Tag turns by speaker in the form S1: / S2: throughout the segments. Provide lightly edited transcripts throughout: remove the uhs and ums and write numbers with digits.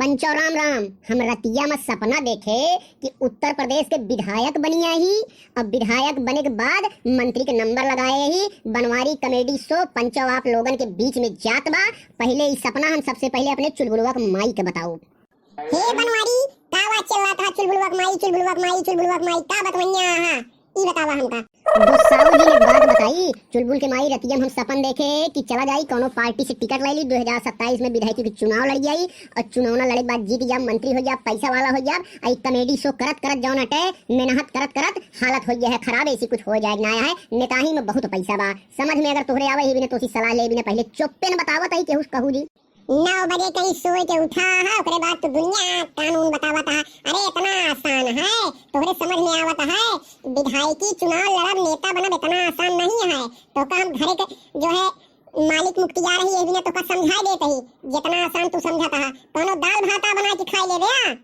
S1: पंचो राम राम। हम रतिया में सपना देखे कि उत्तर प्रदेश के विधायक बनिया ही, अब विधायक बने के बाद मंत्री के नंबर लगाए ही बनवारी कॉमेडी शो पंचो आप लोगन के बीच में जात बा। पहले इस सपना हम सबसे पहले अपने चुलबुलवा के माई के बताओ।
S2: हे बनवारी का बात चल रहा था? चुलबुलवा के माई, चुलबुलवा के माई, चुलबुलवा के माई का बतवैया हां ई बतावा हमका।
S1: गुस्साऊ जी ने बात बताई। चुलबुल के माई रतिया हम सपन देखे कि चला जाई कोनो पार्टी से टिकट ले ली, 2027 में विधायकी के चुनाव लड़ जाई और चुनाव लड़े के बाद जीत जा, मंत्री हो जा, पैसा वाला हो जा। आई कॉमेडी शो करत करत जौन अटे मेहनत करत करत हालत हो गया है खराब, ऐसी कुछ हो जाए ना है। नेताही में बहुत पैसा बा, समझ में अगर तोहरे आवे ही बिना तोसी सलाह ले बिना पहले चुप्पे न बतावत है केहू कहू जी।
S2: 9 बजे कहीं सोए के उठा है, ओकरे बाद तो दुनिया कानून बतावत है। अरे इतना आसान है, तोहरे समझ में आवत है? विधायकी चुनाव लड़ब, नेता बनब इतना आसान नहीं है। तो का हम घरे के जो है मालिक मुख्तियार ही ये भी तो का समझाई देते ही, जितना आसान तू समझता है। कोनो दाल भाता बना के खाई ले बे।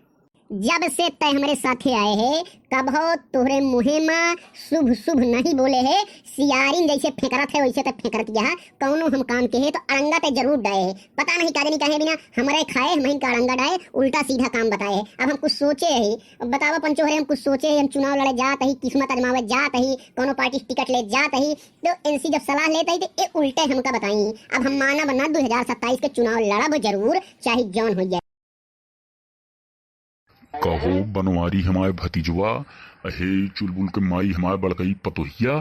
S1: जब से तय हमारे साथे आए है कबहो तोहरे मुहे में शुभ शुभ नहीं बोले है। सियारिन जैसे फेंकरत है वैसे तो फेंकरत गया। कौनो हम काम के है तो अड़ंगा ते जरूर डाए है, पता नहीं काजनी कहे बिना हमारे खाए हम का अड़ंगा डाए, उल्टा सीधा काम बताए है। अब हम कुछ सोचे है, बतावा पंचो हरे हम कुछ सोचे है, हम चुनाव लड़े जात ही, किस्मत आजमावे जात ही, कोनो पार्टी टिकट ले जात ही, तो इनसी जब सलाह लेते ही तो ये उल्टे हमका बताई। अब हम माना बना 2027 के चुनाव लड़ब जरूर, चाहे जौन हो जाए।
S3: कहो बनवारी हमारे भतीजवा, हे चुलबुल के माई हमारे बड़कई पतोहिया,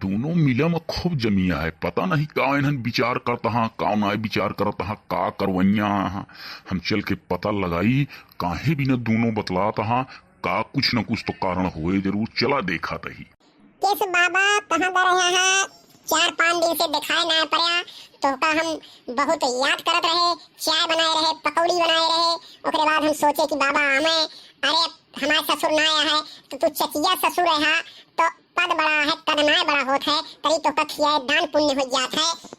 S3: दोनों मिला में खूब जमिया है। पता नहीं का इन्हन विचार करता हाँ, का ना विचार करता हाँ, का करवैया हाँ। हम चल के पता लगाई काहे भी न दोनों बतलाता हाँ, का कुछ न कुछ तो कारण हुए जरूर। चला देखा तही
S2: किस बाबा कहाँ दा रहा है? 4-5 दिन से दिखाए ना पड़ा तो का हम बहुत याद करत रहे, चाय बनाए रहे, पकौड़ी बनाए रहे। ओकरे बाद हम सोचे कि बाबा हमें, अरे हमारे ससुर ना आया है तो तू चचिया ससुर है तो पद बड़ा है, कदनाए बड़ा होता है, तरी तो का खियाए दान पुण्य हो जाता है।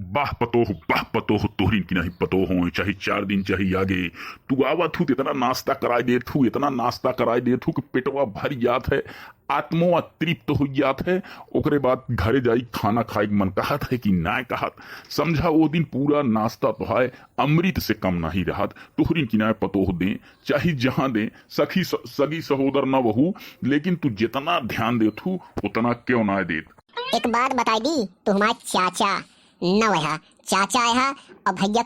S3: बाह पतो हो तोहरी की नहीं पतो हो, चाहे 4 दिन चाहे आगे तू आवत हूँ इतना नाश्ता कराए देत हूँ, इतना नाश्ता कराए देत हूँ कि पेटवा भर जात है, आत्मो तृप्त हो जात है। ओकरे बाद घरे जाई खाना खाए मन कहत है कि ना कहत। समझा वो दिन पूरा नाश्ता तो है अमृत से कम नहीं रहत। तोहरी की ना पतो हो दे चाहे जहाँ दे, सखी सगी सहोदर न बहू, लेकिन तू जितना ध्यान देत हूँ उतना क्यों ना देत।
S1: एक बात बताई दी, तो हमारे चाचा न वह चाचा है और भैया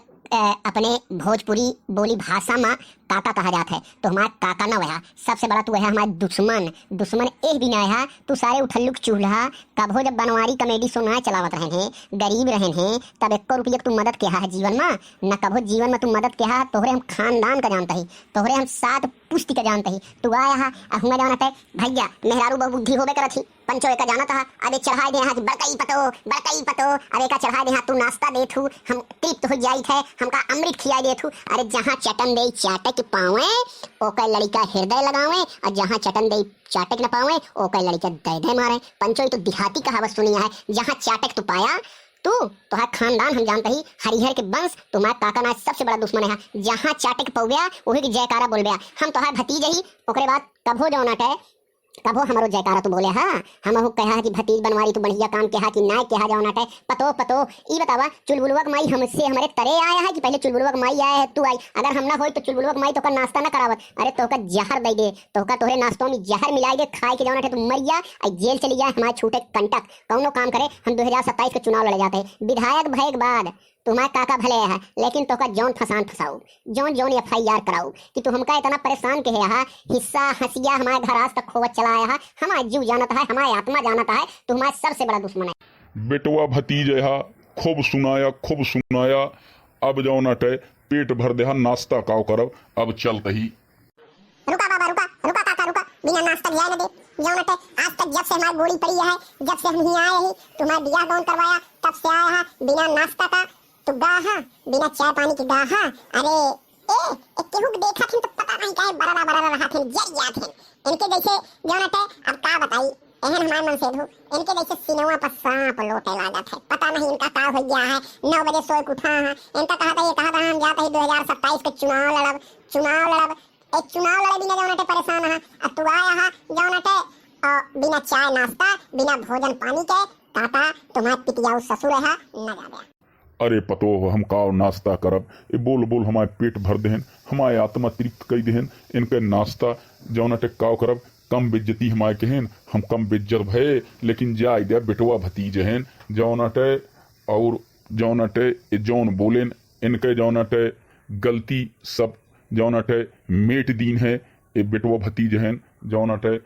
S1: अपने भोजपुरी बोली भाषा में काका कहा जाता है, तो हमारा काका न वह सबसे बड़ा तू है हमारा दुश्मन एक भी ना है। तू सारे उठल्लुक चूल्हा कभो जब बनवारी कॉमेडी शो ना चलावत रहे हैं, गरीब रहे हैं, तब 1 रुपया तू मदद किया है जीवन में न, कभो जीवन में तू मदद किया है। तोहरे हम खानदान का जानता ही, तोहरे हम 7 पुष्टि का जानता ही। तू आया है हुआ जानता है भैया मेहरारू बहु बुद्धि होबे करत ही, पंचो एक जाना था। अबे चढ़ाए दे हाथ बड़कई पतो, अबे का चढ़ाए दे हाथ तू नाश्ता देत हूँ, हम तृप्त हो जाइत है, हमका अमृत खियाई देत हूँ। अरे जहाँ चटन दे चाटे के पावे ओकर लड़का हृदय लगावे, और जहाँ चटन दे चाटे के न पावे ओकर लड़का दे मारे। पंचो तो देहाती कहावत सुनिया है, जहाँ चाटक तो पाया तू तो खानदान हम जानते ही, हरिहर के वंश तुम्हारा काका ना सबसे बड़ा दुश्मन है। जहाँ चाटक पौ गया वही की जयकारा बोल गया। हम तो भतीजे ही, ओकरे बाद कभो जो नटे कबो हमारो जयकारा तो बोले हाँ। हम कहा कि भतीज बनवारी तू बढ़िया काम कहा कि ना कहा जाओ नाटे पतो ई बतावा चुलबुलवा माई हमसे हमारे तरे आया है कि पहले चुलबुलवा माई आया है तू आई? अगर हम ना हो तो चुलबुलवा माई तो का नाश्ता ना करावत, अरे तो का जहर दे दे, तो का तोहरे नाश्तों में जहर मिला के खाए के जाओ नाटे तू मर जा, जेल चली जाए, हमारे छूटे कंटक कौनो काम करे। हम 2027 के चुनाव लड़े जाते हैं, विधायक भय के बाद तुम्हारे काका भले है, लेकिन तो का जौन फसाओ, जौन FIR कराओ कि तू हमका इतना परेशान के है। हिस्सा हंसिया हमारे घर आज तक खोवत चलाया है, हमारा जीव जानता है, हमारी आत्मा जानता है, तू हमारा सबसे बड़ा दुश्मन है।
S3: बेटवा भतीजे हा खूब सुनाया, अब जाओ नटे पेट भर दे नाश्ता काव करब, अब चलते ही।
S2: रुका बाबा रुका काका रुका, बिना नाश्ता दिया न दे जाओ नटे। आज तक जब से हमारी गोली पड़ी है, जब से हम ही आए ही, तुम्हारा बियाह कौन करवाया तब से आया है बिना नाश्ता का तो गाहा, बिना चाय पानी की गाहा। अरे ए केहू के देखा थे तो पता नहीं काहे बड़ा रहा थे, जर गया थे इनके जैसे जो नटे। अब का बताई एहन हमारे मन से धो, इनके जैसे सिनेमा पर सांप लोटे लागत है, पता नहीं इनका का हो गया है। 9 बजे सोए उठा है, इनका कहा था हम जाते ही 2027 के चुनाव लड़ब। एक चुनाव लड़े बिना जो नटे परेशान है। अब तू आया है जो नटे बिना चाय नाश्ता, बिना भोजन पानी के, काका तुम्हारे पिटियाऊ ससुर है न जा गया।
S3: अरे पतो हम काव नाश्ता करब, ए बोल बोल हमारे पेट भर देहन, हमारे आत्मा तृप्त कई देहन, इनके नाश्ता जौन अटे काव करब, कम बेज्जती हमारे कहन, हम कम बेज्जत भये, लेकिन जा दे बेटवा भतीज हैं जौन अटे, और जौन अटे जौन बोलेन इनके जौन अटे गलती सब जौन अटे मेट दीन है, ए बेटवा भतीज हैं जौन अटे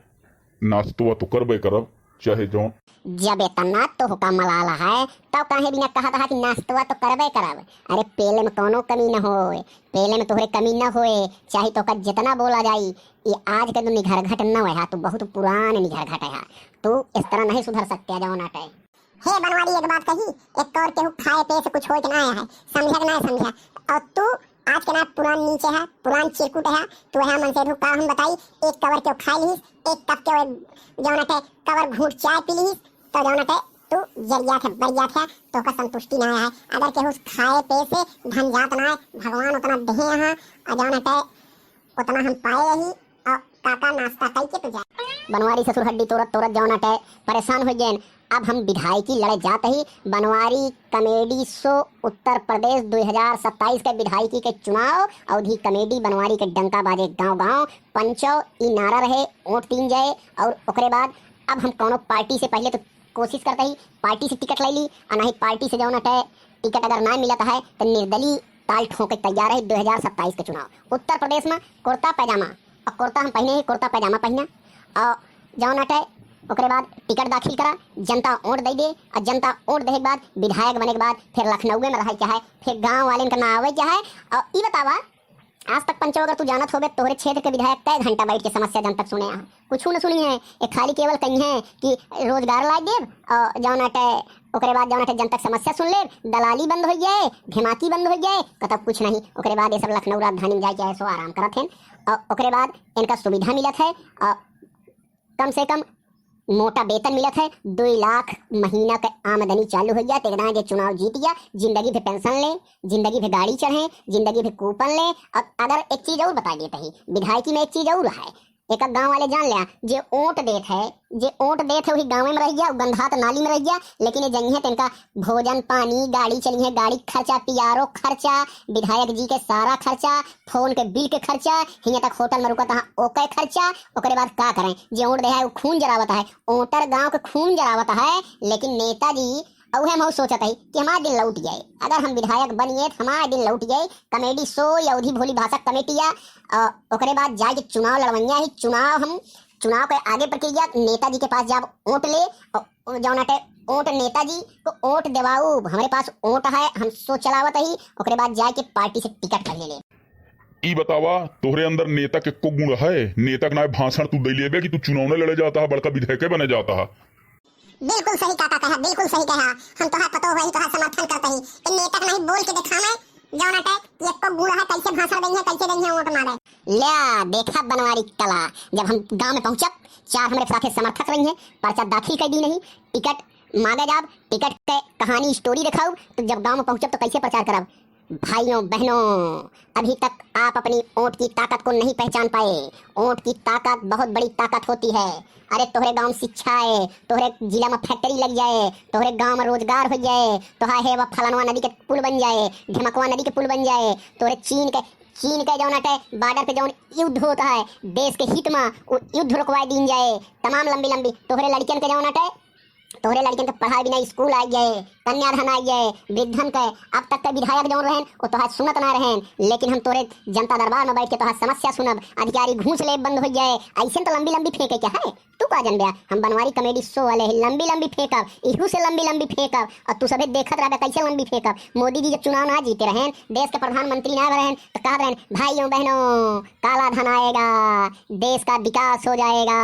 S3: नाश्तवा तो करबे करब चाहे जौन।
S1: जब इतना तो हुक्म मलाला है तब काहे बिना कहा था कि नाश्तवा तो करबे करब। अरे पेले में कोनो कमी न होए, पेले में तोहरे कमी न होए, चाहे तो का जितना बोला जाई। ये आज के तो निघर घट न है, तू बहुत पुरान निघर घट है, तू इस तरह नहीं सुधर सकते जौन अटे।
S2: हे बनवारी एक बात कही, एक और केहू खाए पे से कुछ हो के ना आया है, समझा कि ना समझा। और तू आज के ना पुरान नीचे है, पुरान चिरकुट है, तू है मन से का हम बताई, एक कवर के खाई लीस, एक कप के जौन अटे कवर घूट चाय पी लीस, तो जौन अटे तू जरिया थे बढ़िया थे, तो का संतुष्टि ना है। अगर केहू खाए पे से धन जात ना है, भगवान उतना देहे यहाँ और जौन अटे उतना हम पाए रही। और काका नाश्ता कई के तो जाए।
S1: बनवारी ससुर हड्डी तोरत तोरत जौन अटे परेशान हो गए। अब हम विधायकी लड़े जाते ही बनवारी कमेडी शो उत्तर प्रदेश 2027 के विधायकी के चुनाव अवधि कमेडी बनवारी के डंका बाजे गांव गांव पंचो ई नारा रहे वोट तीन जाए। और ओकरे बाद अब हम कोनो पार्टी से पहले तो कोशिश करते ही पार्टी से टिकट ले ली, और नहीं पार्टी से जौन अटे टिकट अगर ना मिलता है तो निर्दलीय ताल ठोके तैयार है 2027 के चुनाव। उत्तर प्रदेश में कुर्ता पैजामा, और कुर्ता हम पहने ही कुर्ता पैजामा पहना, और जौन अटे ओकरे बाद टिकट दाखिल करा, जनता वोट दे दे, और जनता वोट देने के बाद विधायक बने के बाद फिर लखनऊ में रहे चाहे, फिर गांव वाले का ना आवे चाहे। और ई बतावा आज तक पंचो अगर तू जानत होगे तोहरे क्षेत्र के विधायक कई घंटा बैठ के समस्या जन तक सुने हैं, कुछ न सुनी है। एक खाली केवल कही है कि रोजगार ला देव, और जौन अटे ओकरे बाद जौन अटे जन तक समस्या सुन ले, दलाली बंद हो जाए, धिमाकी बंद हो जाए, कतब कुछ नहीं। ओकरे बाद ये सब लखनऊ राजधानी में जाए चाहे सो आराम करत हैं, और ओकरे बाद इनका सुविधा मिलत है, और कम से कम मोटा वेतन मिलत है, 2 लाख महीना का आमदनी चालू हो गया। तेरा जो चुनाव जीत गया, जिंदगी पे पेंशन ले, जिंदगी पे गाड़ी चढ़े, जिंदगी पे कूपन ले। और अगर एक चीज और बता देते ही विधायकी में एक चीज और है, एक गांव वाले जान लिया, जे ओट देत है, जे ओट देत है वही गाँव में रह गया, गंधात नाली में रह गया। लेकिन ये जंगे तो इनका भोजन पानी गाड़ी चली है, गाड़ी खर्चा, पियारो खर्चा, विधायक जी के सारा खर्चा, फोन के बिल के खर्चा, हियां तक होटल में रुका था ओके खर्चा। ओकरे बाद का करें, जे ओट दे है वो खून जरावता है, ओटर गाँव के खून जरावता है। लेकिन नेताजी और हम सोचत है कि हमारा दिन लौट जाए, अगर हम विधायक बनिए तो हमारा दिन लौट जाए। कमेडी शो या अवधि भोली भाषा कमेटिया, ओकरे बाद जाए के चुनाव लड़वैया ही, चुनाव के आगे प्रक्रिया नेताजी के पास जब वोट ले, और जौन अटे वोट नेताजी को वोट देवाऊ, हमारे पास वोट है, हम सो चलावत ही। ओकरे बाद जाए के पार्टी से टिकट कर ले।
S3: ई बतावा तोहरे अंदर नेता के को गुण है? नेता के ना भाषण तू दे लेबे कि तू चुनाव में लड़े जाता है, बड़का विधायक बने जाता है।
S2: बिल्कुल सही काका कहा, बिल्कुल सही कहा। हम तो पतो वही तो समर्थन करते ही, इन नेता नहीं बोल के दिखावे जौन अटे ये को गुण है, कैसे भाषण देंगे, कैसे देंगे वोट मारे।
S1: ले देखा बनवारी कला, जब हम गांव में पहुंचब 4 हमारे साथे समर्थक रही हैं, पर्चा दाखिल कर दी नहीं, टिकट मांगे जब टिकट के कहानी स्टोरी दिखाऊ, तो जब गांव में पहुंचब तो कैसे प्रचार करब। भाइयों बहनों, अभी तक आप अपनी ओट की ताकत को नहीं पहचान पाए। ओट की ताकत बहुत बड़ी ताकत होती है। अरे तोहरे गांव में शिक्षा है, तोहरे जिला में फैक्ट्री लग जाए, तोहरे गांव में रोजगार हो जाए, तोहरे है वह फलानवा नदी के पुल बन जाए, ढमकवा नदी के पुल बन जाए, तोहरे चीन के जौन अटे बॉर्डर पे जौन युद्ध होता है देश के हित में, वो युद्ध रुकवाए दीन जाए। तमाम लंबी तोहरे लड़कियन के जौन अटे, तोहरे लड़कियन के पढ़ाई बिना स्कूल आ जाए, कन्याधन आ जाए, वृद्धन के अब तक के विधायक जौन रहें वो तोहार सुनत ना रहें। लेकिन हम तोरे जनता दरबार में बैठ के तोहार समस्या सुनब, अधिकारी घूस ले बंद हो जाए। ऐसे तो लंबी फेंके क्या है, तू का जन बया, हम बनवारी कमेडी शो वाले लंबी फेंकब, इहू से लंबी फेंकब, और तू सभी देखत रहे कैसे लंबी फेंकब। मोदी जी जब चुनाव ना जीते रहें, देश के प्रधानमंत्री ना रहें, तो कह रहे भाइयों बहनों काला धन आएगा, देश का विकास हो जाएगा,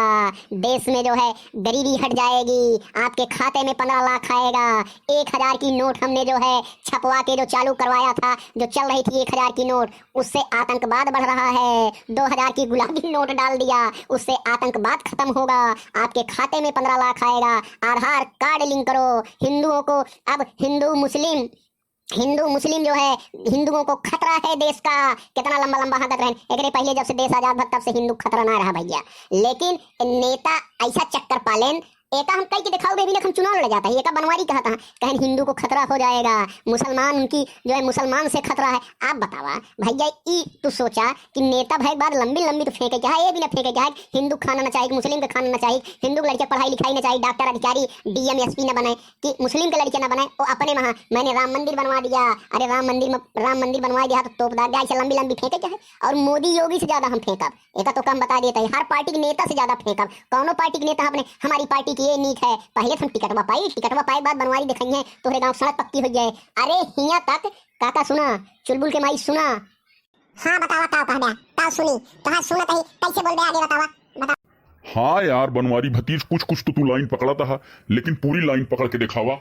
S1: देश में जो है गरीबी हट जाएगी, आपके खाते में 15 लाख आएगा। 1000 की नोट हमने जो है छपवा के जो चालू करवाया था, जो चल रही थी 1000 की नोट, उससे आतंकवाद बढ़ रहा है। 2000 की गुलाबी नोट डाल दिया, उससे आतंकवाद खत्म होगा, आपके खाते में 15 लाख आएगा। आधार कार्ड लिंक करो हिंदुओं को, अब हिंदू मुस्लिम जो है, हिंदुओं को खतरा है देश का। कितना लंबा हाथ रहे, एक पहले जब से देश आजाद तब से हिंदू खतरा ना रहा भैया। लेकिन नेता ऐसा चक्कर पालें, एका हम कई के दिखाओ बेबी हम चुनाव लड़ जाता है। एका बनवारी कहा था कहीं हिंदू को खतरा हो जाएगा, मुसलमान उनकी जो है मुसलमान से खतरा है। आप बतावा भैया ई तू सोचा कि नेता भाई बाद लंबी लंबी तो फेंके क्या है, ये भी ना फेंके क्या है हिंदू खाना ना चाहिए, मुस्लिम का खाना ना चाहिए, हिंदू लड़के पढ़ाई लिखाई ना चाहिए, डॉक्टर अधिकारी डीएम एसपी ना बने, कि मुस्लिम के लड़के ना बने। वो अपने वहाँ मैंने राम मंदिर बनवा दिया, अरे राम मंदिर बनवा दिया तो तोपदार गाय से लंबी लंबी फेंके क्या है। और मोदी योगी से ज्यादा हम फेंकब, एक तो कम बता देता है, हर पार्टी के नेता से ज्यादा फेंकब। कौनो पार्टी के नेता अपने हमारी पार्टी की ये नीक है, पहले तुम टिकटवा पाई बाद बनवारी दिखाई है तोहरे गाँव सड़क पक्की हो जाए। अरे हिया तक काका सुना, चुलबुल के माई सुना।
S2: हाँ बतावा ताऊ कह दिया, ताऊ सुनी तो हाँ सुनत ही कैसे बोल दे आगे बतावा बता।
S3: हाँ यार बनवारी भतीज कुछ कुछ तो तू लाइन पकड़ा था, लेकिन पूरी लाइन पकड़ के दिखावा।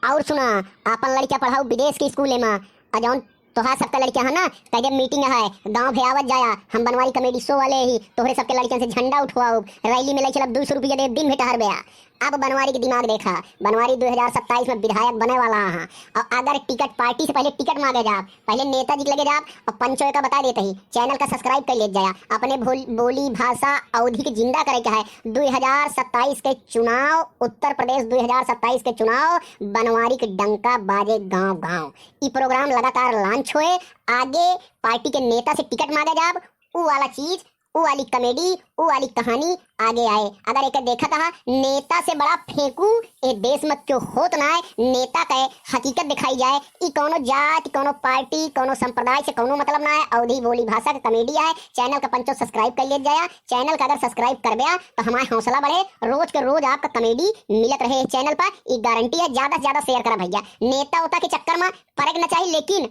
S1: और सुना, अपन लड़का पढ़ाओ विदेश के स्कूल में, अजौन तोहार सबका लड़का है ना कहे मीटिंग है गांव भे आवत जाया, हम बनवारी कमेडी शो वाले ही तोहरे सबके लड़कियों से झंडा उठवाओ, रैली में ले चलब 200 रुपया दे दिन भेटा हर बया। अब बनवारी के दिमाग देखा, बनवारी 2027 में विधायक बने वाला है। और अगर टिकट पार्टी से पहले टिकट मांगे जा, पहले नेताजी के लगे जा और पंचों का बता देते ही चैनल का सब्सक्राइब कर ले जाया। अपने बोली भाषा अवधि के जिंदा करे क्या है। 2027 के चुनाव, उत्तर प्रदेश 2027 के चुनाव, बनवारी के डंका बाजे गांव गांव। ये प्रोग्राम लगातार लॉन्च होए, आगे पार्टी के नेता से टिकट मांगे जा, वो वाला चीज, वो वाली कॉमेडी, वो वाली कहानी आगे आए। अगर एक देखा था नेता से बड़ा फेंकू ए देश में क्यों होत ना है, नेता का हकीकत दिखाई जाए। ई कोनो जात, कोनो पार्टी, कोनो संप्रदाय से कोनो मतलब ना है। अवधि बोली भाषा का कॉमेडी है। चैनल का पंचो सब्सक्राइब कर ले जाया। चैनल का अगर सब्सक्राइब कर गया तो हमारा हौसला बढ़े, रोज के रोज आपका कॉमेडी मिलत रहे चैनल पर। ई गारंटी है। ज्यादा से ज्यादा शेयर करा भैया। नेता उता के चक्कर में फर्क न चाहिए, लेकिन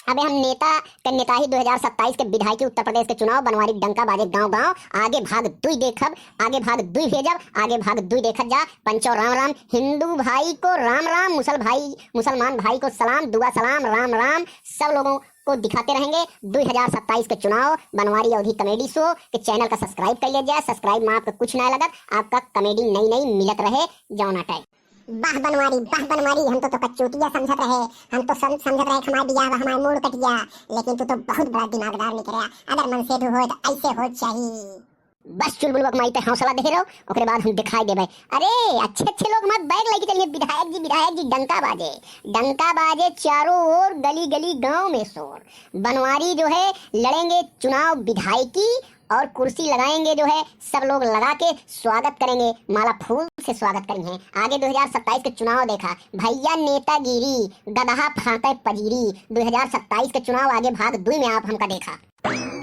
S1: अबे हम नेता ही 2027 के विधायक उत्तर प्रदेश के चुनाव, बनवारी डंका बाजे गांव गांव। आगे भाग दुई देखब, आगे भाग दुई भेजब, आगे भाग दुई देखत जा। पंचो राम राम, हिंदू भाई को राम राम, मुसलमान भाई को सलाम, दुआ सलाम, राम राम। सब लोगों को दिखाते रहेंगे 2027 के चुनाव, बनवारी अवधि कॉमेडी शो के चैनल का सब्सक्राइब कर ले जाए। सब्सक्राइब में आपका कुछ ना लगत, आपका कॉमेडी नई मिलत रहे जौना टाइम।
S2: वाह बनवारी, हम तो कचौटिया समझत रहे, हम तो समझत रहे हमारा बियाह हमारा मूड कट गया, लेकिन तू तो बहुत बड़ा दिमागदार निकला। अगर मन से हो तो ऐसे हो चाहिए।
S1: बस चुलबुल माई पे हौसला दे रहो, ओकरे बाद हम दिखाई देबे। अरे अच्छे लोग मत बैग लेके चलिए। विधायक जी डंका बाजे चारों ओर, गली गली गांव में शोर। बनवारी जो है लड़ेंगे चुनाव विधायकी, और कुर्सी लगाएंगे जो है सब लोग लगा के स्वागत करेंगे, माला फूल से स्वागत करेंगे। आगे 2027 के चुनाव देखा भैया, नेतागिरी गदहा फांते पजीरी। 2027 के चुनाव आगे भाग दुई में आप हमका देखा।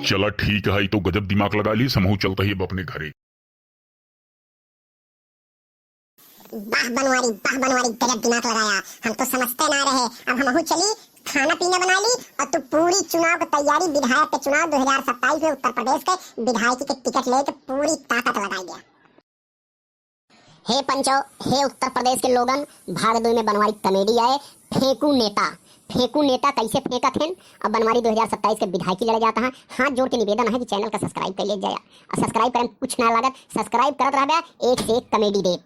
S3: चला ठीक है, तो गजब दिमाग लगा ली, समूह चलता ही अब अपने घरे।
S2: वाह बनवारी गजब दिमाग लगाया, हम तो समझते ना रहे। अब हम चली खाना पीना बना ली, और तू पूरी चुनाव की तैयारी, विधायक के चुनाव 2027 में उत्तर प्रदेश के विधायक के टिकट लेके पूरी ताकत लगाई गया।
S1: हे पंचो, हे उत्तर प्रदेश के लोगन, भाग दो में बनवारी कॉमेडी आए। फेंकू नेता कैसे फेंका थे। अब बनवारी 2027 के विधायकी लड़े जाता है। हाथ जोड़ के निवेदन है कि चैनल का सब्सक्राइब कर ले जाया, और सब्सक्राइब करें कुछ ना लागत, सब्सक्राइब करत रह गया, एक से एक कॉमेडी दे।